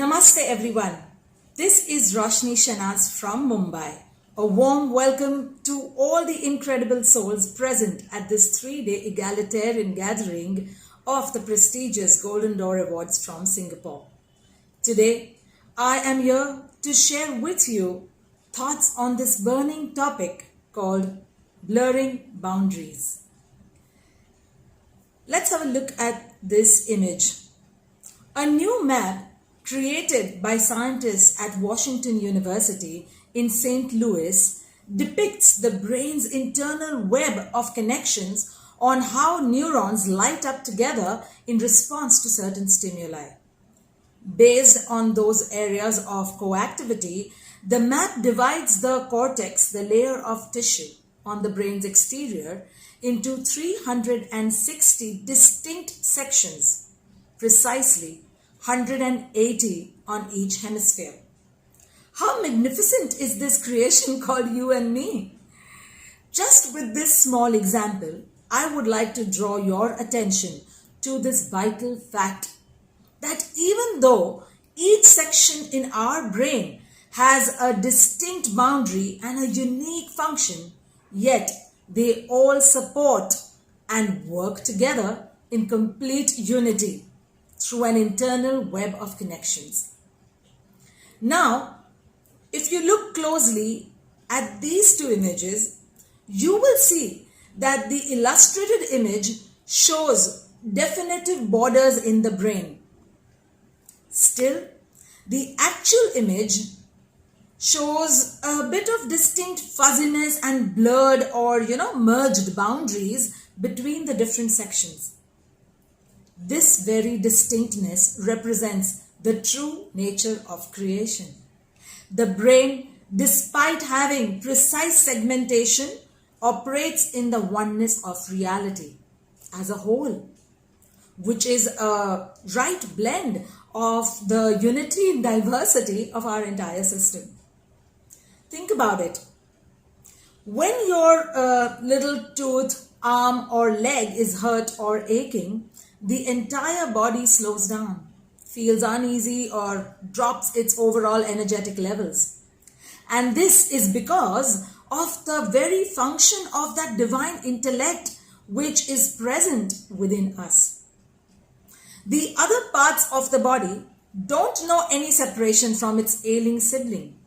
Namaste everyone. This is Roshani Shenazz from Mumbai. A warm welcome to all the incredible souls present at this 3-day egalitarian gathering of the prestigious Golden Door Awards from Singapore. Today, I am here to share with you thoughts on this burning topic called blurring boundaries. Let's have a look at this image. A new map created by scientists at Washington University in St. Louis depicts the brain's internal web of connections on how neurons light up together in response to certain stimuli. Based on those areas of coactivity, the map divides the cortex, the layer of tissue on the brain's exterior, into 360 distinct sections, precisely 180 on each hemisphere. How magnificent is this creation called you and me? Just with this small example, I would like to draw your attention to this vital fact that even though each section in our brain has a distinct boundary and a unique function, yet they all support and work together in complete unity through an internal web of connections. Now, if you look closely at these two images, you will see that the illustrated image shows definitive borders in the brain. Still, the actual image shows a bit of distinct fuzziness and blurred or merged boundaries between the different sections. This very distinctness represents the true nature of creation. The brain, despite having precise segmentation, operates in the oneness of reality as a whole, which is a right blend of the unity and diversity of our entire system. Think about it. When your little tooth, arm or leg is hurt or aching, the entire body slows down, feels uneasy or drops its overall energetic levels. And this is because of the very function of that divine intellect which is present within us. The other parts of the body don't know any separation from its ailing sibling.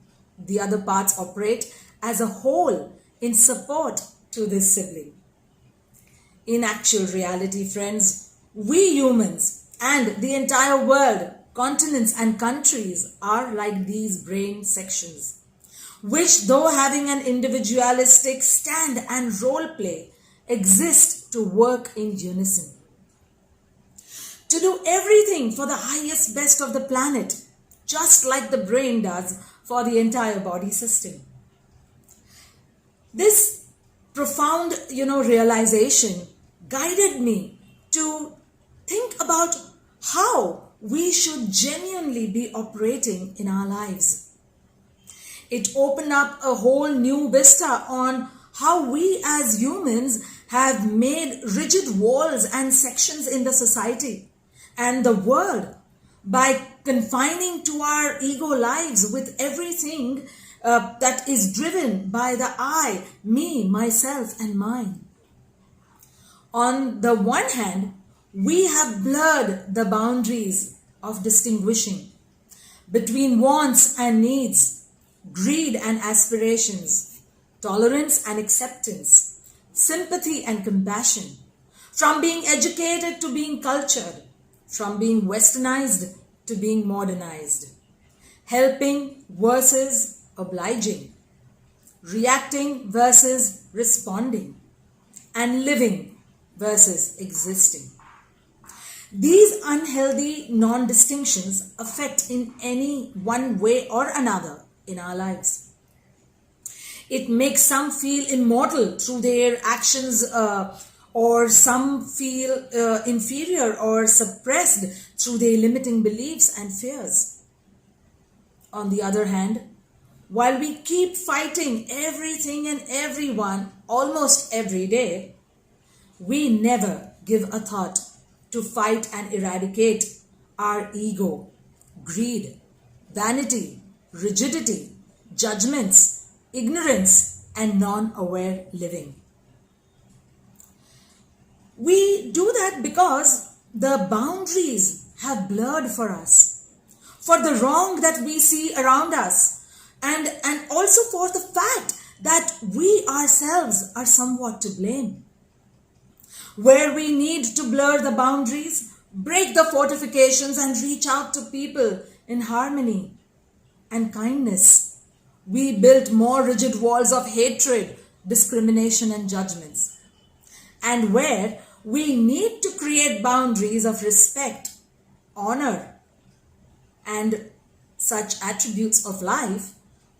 The other parts operate as a whole in support to this sibling. In actual reality, friends, we humans and the entire world, continents and countries are like these brain sections, which though having an individualistic stand and role play, exist to work in unison, to do everything for the highest best of the planet, just like the brain does for the entire body system. This profound, realization guided me to think about how we should genuinely be operating in our lives. It opened up a whole new vista on how we as humans have made rigid walls and sections in the society and the world by confining to our ego lives with everything that is driven by the I, me, myself and mine. On the one hand, we have blurred the boundaries of distinguishing between wants and needs, greed and aspirations, tolerance and acceptance, sympathy and compassion, from being educated to being cultured, from being westernized to being modernized, helping versus obliging, reacting versus responding, and living versus existing. These unhealthy non-distinctions affect in any one way or another in our lives. It makes some feel immortal through their actions or some feel inferior or suppressed through their limiting beliefs and fears. On the other hand, while we keep fighting everything and everyone almost every day, we never give a thought to fight and eradicate our ego, greed, vanity, rigidity, judgments, ignorance, and non-aware living. We do that because the boundaries have blurred for us, for the wrong that we see around us, and also for the fact that we ourselves are somewhat to blame. Where we need to blur the boundaries, break the fortifications, and reach out to people in harmony and kindness, we built more rigid walls of hatred, discrimination, and judgments. And where we need to create boundaries of respect, honor, and such attributes of life,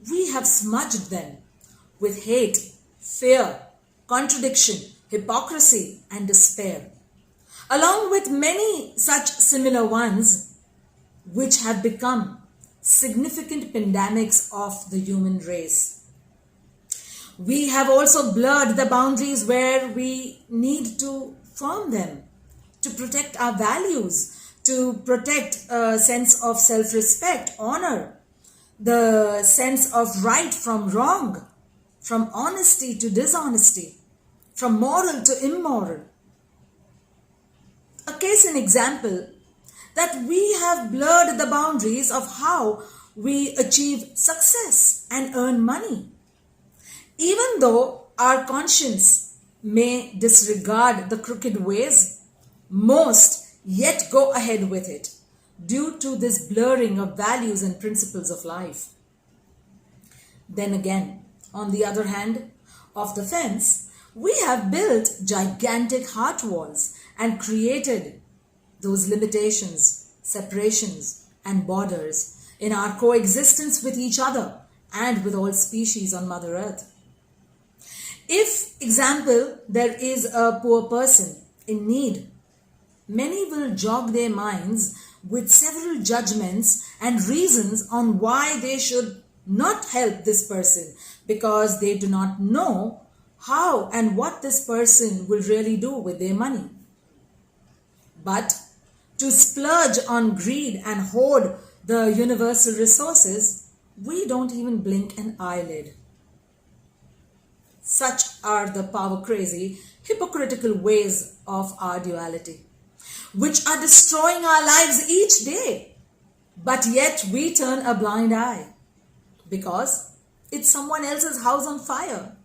we have smudged them with hate, fear, contradiction, hypocrisy, and despair, along with many such similar ones which have become significant pandemics of the human race. We have also blurred the boundaries where we need to form them, to protect our values, to protect a sense of self-respect, honor, the sense of right from wrong, from honesty to dishonesty, from moral to immoral. A case in example that we have blurred the boundaries of how we achieve success and earn money. Even though our conscience may disregard the crooked ways, most yet go ahead with it due to this blurring of values and principles of life. Then again, on the other hand of the fence, we have built gigantic heart walls and created those limitations, separations, and borders in our coexistence with each other and with all species on Mother Earth. If, example, there is a poor person in need, many will jog their minds with several judgments and reasons on why they should not help this person, because they do not know how and what this person will really do with their money. But to splurge on greed and hoard the universal resources, we don't even blink an eyelid. Such are the power-crazy, hypocritical ways of our duality, which are destroying our lives each day. But yet we turn a blind eye because it's someone else's house on fire.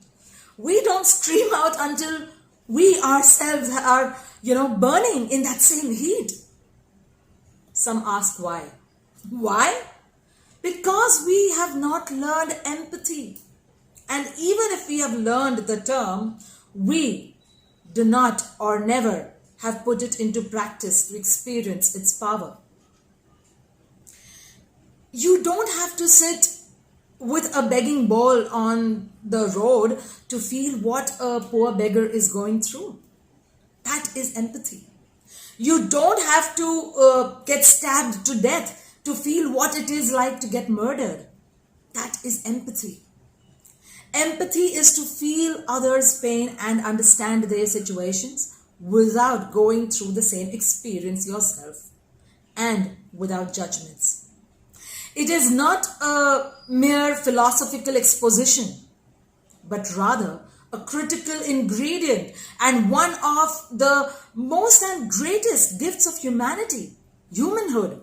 We don't scream out until we ourselves are, burning in that same heat. Some ask why. Why? Because we have not learned empathy. And even if we have learned the term, we do not or never have put it into practice to experience its power. You don't have to sit with a begging bowl on the road to feel what a poor beggar is going through. That is empathy. You don't have to get stabbed to death to feel what it is like to get murdered. That is empathy. Empathy is to feel others' pain and understand their situations without going through the same experience yourself and without judgments. It is not a mere philosophical exposition, but rather a critical ingredient and one of the most and greatest gifts of humanity, humanhood.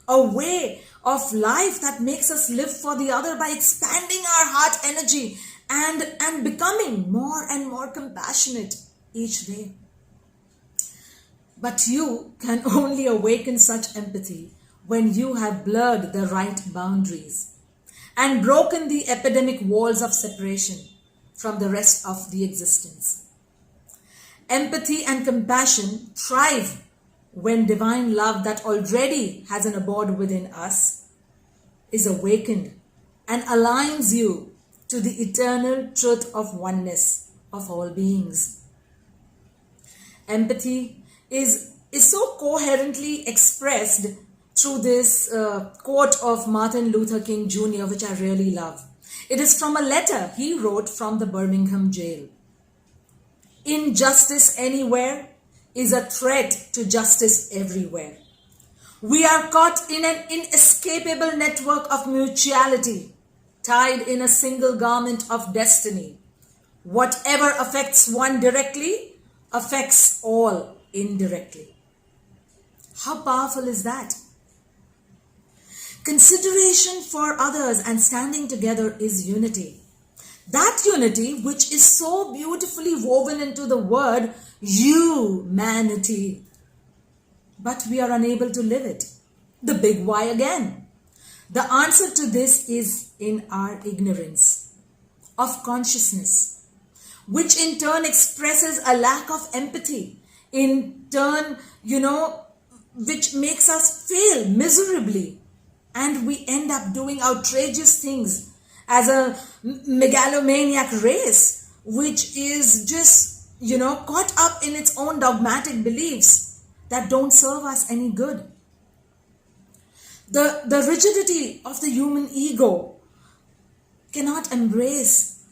A way of life that makes us live for the other by expanding our heart energy and becoming more and more compassionate each day. But you can only awaken such empathy when you have blurred the right boundaries and broken the epidemic walls of separation from the rest of the existence. Empathy and compassion thrive when divine love that already has an abode within us is awakened and aligns you to the eternal truth of oneness of all beings. Empathy is so coherently expressed through this quote of Martin Luther King Jr., which I really love. It is from a letter he wrote from the Birmingham jail. Injustice anywhere is a threat to justice everywhere. We are caught in an inescapable network of mutuality, tied in a single garment of destiny. Whatever affects one directly affects all indirectly. How powerful is that? Consideration for others and standing together is unity. That unity which is so beautifully woven into the word humanity. But we are unable to live it. The big why again. The answer to this is in our ignorance of consciousness, which in turn expresses a lack of empathy, in turn, which makes us fail miserably. And we end up doing outrageous things as a megalomaniac race, which is just, caught up in its own dogmatic beliefs that don't serve us any good. The rigidity of the human ego cannot embrace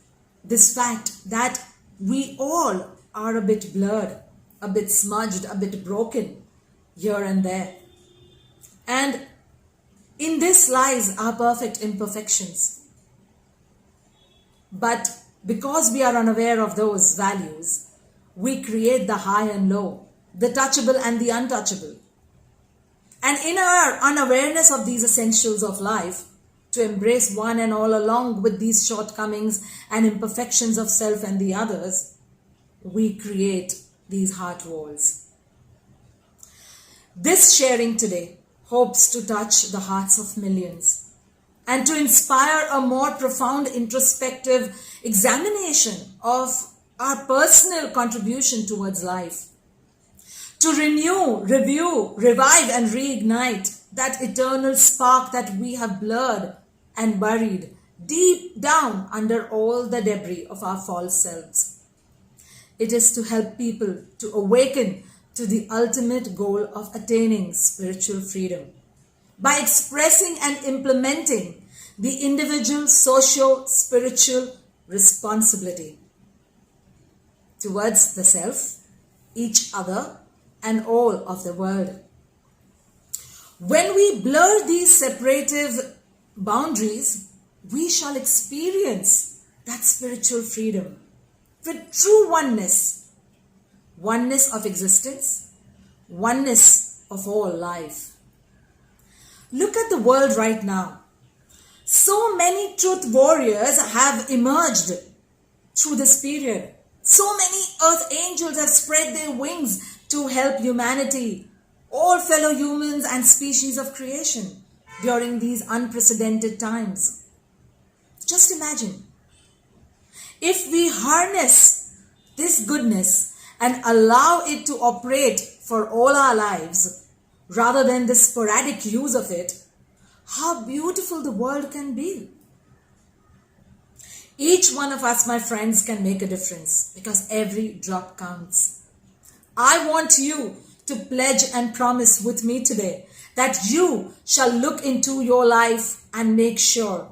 this fact that we all are a bit blurred, a bit smudged, a bit broken here and there. And in this lies our perfect imperfections. But because we are unaware of those values, we create the high and low, the touchable and the untouchable. And in our unawareness of these essentials of life, to embrace one and all along with these shortcomings and imperfections of self and the others, we create these heart walls. This sharing today hopes to touch the hearts of millions and to inspire a more profound introspective examination of our personal contribution towards life, to renew, review, revive and reignite that eternal spark that we have blurred and buried deep down under all the debris of our false selves. It is to help people to awaken to the ultimate goal of attaining spiritual freedom by expressing and implementing the individual socio-spiritual responsibility towards the self, each other, and all of the world. When we blur these separative boundaries, we shall experience that spiritual freedom with true oneness, oneness of existence, oneness of all life. Look at the world right now. So many truth warriors have emerged through this period. So many earth angels have spread their wings to help humanity, all fellow humans and species of creation during these unprecedented times. Just imagine, if we harness this goodness and allow it to operate for all our lives, rather than the sporadic use of it, how beautiful the world can be. Each one of us, my friends, can make a difference because every drop counts. I want you to pledge and promise with me today that you shall look into your life and make sure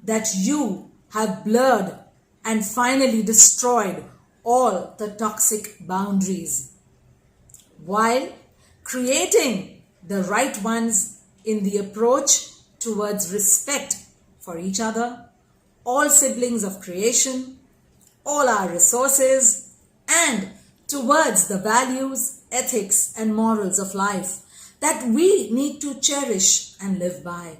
that you have blurred and finally destroyed all the toxic boundaries, while creating the right ones in the approach towards respect for each other, all siblings of creation, all our resources, and towards the values, ethics, and morals of life that we need to cherish and live by.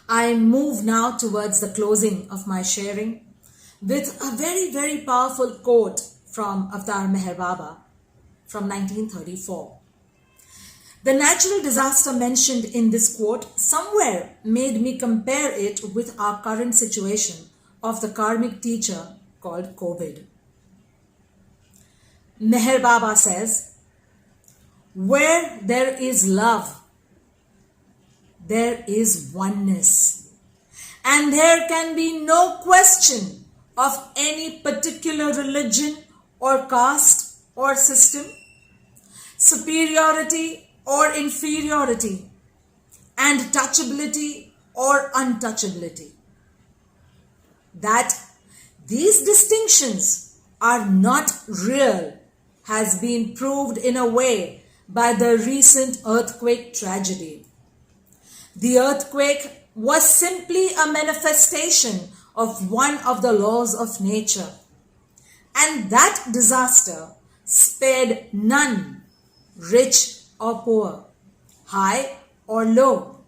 I move now towards the closing of my sharing with a very, very powerful quote from Avatar Meher Baba from 1934. The natural disaster mentioned in this quote somewhere made me compare it with our current situation of the karmic teacher called COVID. Meher Baba says, where there is love, there is oneness. And there can be no question of any particular religion or caste or system, superiority or inferiority, and touchability or untouchability. That these distinctions are not real has been proved in a way by the recent earthquake tragedy. The earthquake was simply a manifestation of one of the laws of nature, and that disaster spared none, rich or poor, high or low,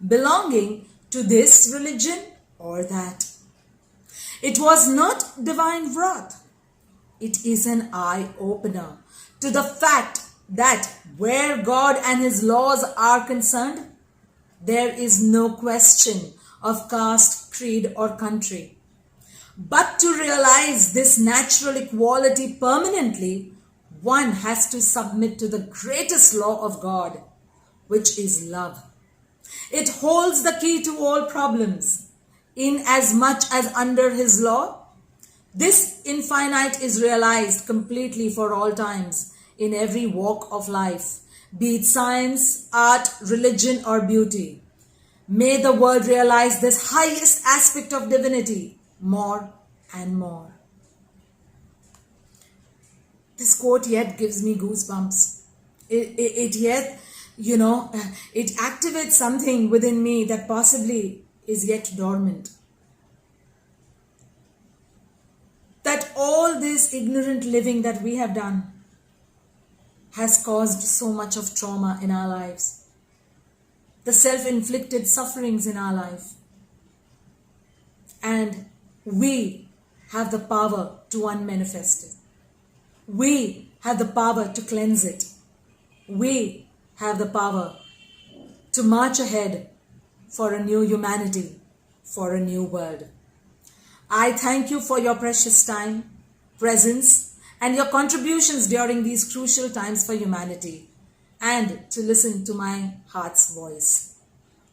belonging to this religion or that. It was not divine wrath. It is an eye-opener to the fact that where God and His laws are concerned, there is no question of caste, creed, or country. But to realize this natural equality permanently, one has to submit to the greatest law of God, which is love. It holds the key to all problems, inasmuch as under His law, this infinite is realized completely for all times, in every walk of life, be it science, art, religion, or beauty. May the world realize this highest aspect of divinity more and more. This quote yet gives me goosebumps. It activates something within me that possibly is yet dormant. That all this ignorant living that we have done has caused so much of trauma in our lives. The self-inflicted sufferings in our life. And we have the power to unmanifest it. We have the power to cleanse it. We have the power to march ahead for a new humanity, for a new world. I thank you for your precious time, presence, and your contributions during these crucial times for humanity, and to listen to my heart's voice.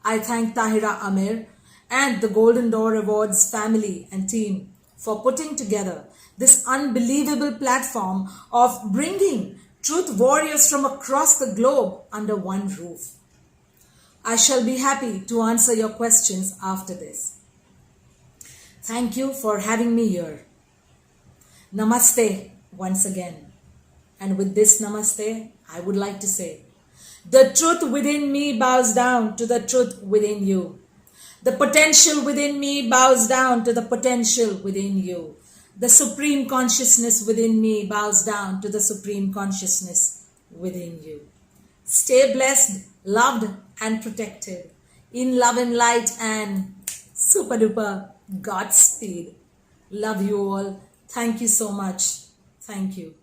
I thank Tahira, Amir, and the Golden Door Awards family and team for putting together this unbelievable platform of bringing truth warriors from across the globe under one roof. I shall be happy to answer your questions after this. Thank you for having me here. Namaste once again. And with this namaste, I would like to say, the truth within me bows down to the truth within you. The potential within me bows down to the potential within you. The supreme consciousness within me bows down to the supreme consciousness within you. Stay blessed, loved and protected. In love and light and super duper Godspeed. Love you all. Thank you so much. Thank you.